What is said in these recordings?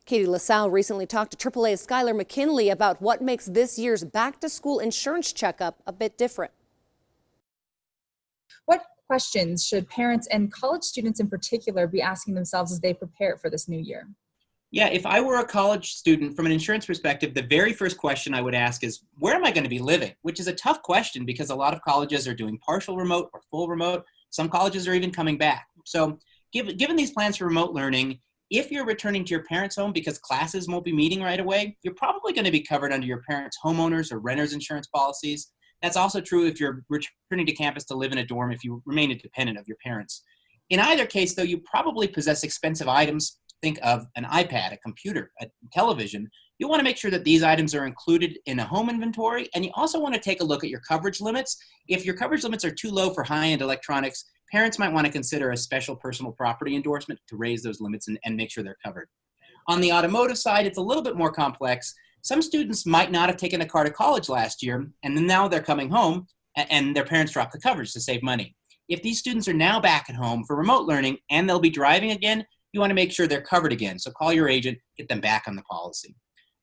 Katie LaSalle recently talked to AAA's Skyler McKinley about what makes this year's back-to-school insurance checkup a bit different. What questions should parents and college students in particular be asking themselves as they prepare for this new year? Yeah, if I were a college student, from an insurance perspective, the very first question I would ask is, where am I going to be living? Which is a tough question because a lot of colleges are doing partial remote or full remote. Some colleges are even coming back. So given these plans for remote learning, if you're returning to your parents' home because classes won't be meeting right away, you're probably going to be covered under your parents' homeowners or renters insurance policies. That's also true if you're returning to campus to live in a dorm if you remain independent of your parents. In either case, though, you probably possess expensive items. Think of an iPad, a computer, a television. You want to make sure that these items are included in a home inventory, and you also want to take a look at your coverage limits. If your coverage limits are too low for high-end electronics, parents might want to consider a special personal property endorsement to raise those limits and make sure they're covered. On the automotive side, it's a little bit more complex. Some students might not have taken a car to college last year, and then now they're coming home, and their parents dropped the coverage to save money. If these students are now back at home for remote learning and they'll be driving again, you want to make sure they're covered again. So call your agent, get them back on the policy.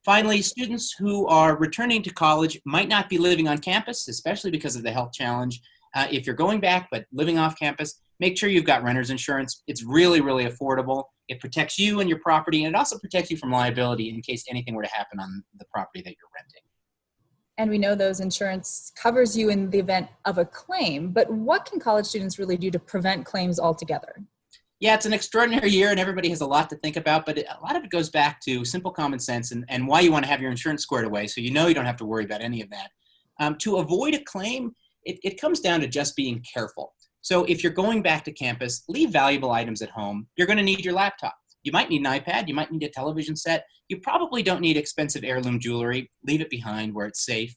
Finally, students who are returning to college might not be living on campus, especially because of the health challenge. If you're going back but living off campus, make sure you've got renter's insurance. It's really, really affordable. It protects you and your property, and it also protects you from liability in case anything were to happen on the property that you're renting. And we know those insurance covers you in the event of a claim, but what can college students really do to prevent claims altogether? Yeah, it's an extraordinary year and everybody has a lot to think about, but a lot of it goes back to simple common sense and why you want to have your insurance squared away so you know you don't have to worry about any of that. To avoid a claim, it comes down to just being careful. So if you're going back to campus, leave valuable items at home. You're going to need your laptop. You might need an iPad. You might need a television set. You probably don't need expensive heirloom jewelry. Leave it behind where it's safe.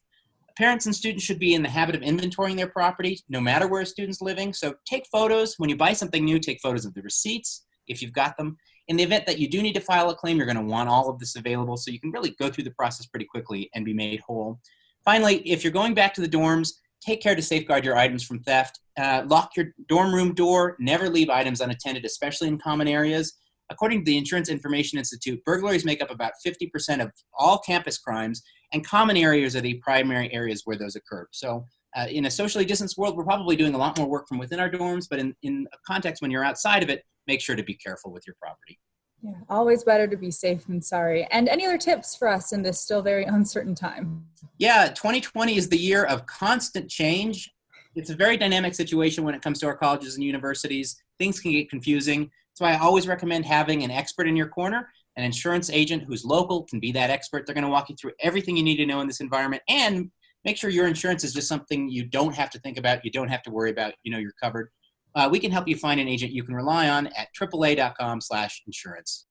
Parents and students should be in the habit of inventorying their property, no matter where a student's living. So take photos. When you buy something new, take photos of the receipts, if you've got them. In the event that you do need to file a claim, you're going to want all of this available, so you can really go through the process pretty quickly and be made whole. Finally, if you're going back to the dorms, take care to safeguard your items from theft. Lock your dorm room door. Never leave items unattended, especially in common areas. According to the Insurance Information Institute, burglaries make up about 50% of all campus crimes, and common areas are the primary areas where those occur. So in a socially distanced world, we're probably doing a lot more work from within our dorms, but in a context when you're outside of it, make sure to be careful with your property. Yeah, always better to be safe than sorry. And any other tips for us in this still very uncertain time? Yeah, 2020 is the year of constant change. It's a very dynamic situation when it comes to our colleges and universities. Things can get confusing. So I always recommend having an expert in your corner. An insurance agent who's local can be that expert. They're going to walk you through everything you need to know in this environment and make sure your insurance is just something you don't have to think about, you don't have to worry about, you know you're covered. We can help you find an agent you can rely on at AAA.com/insurance.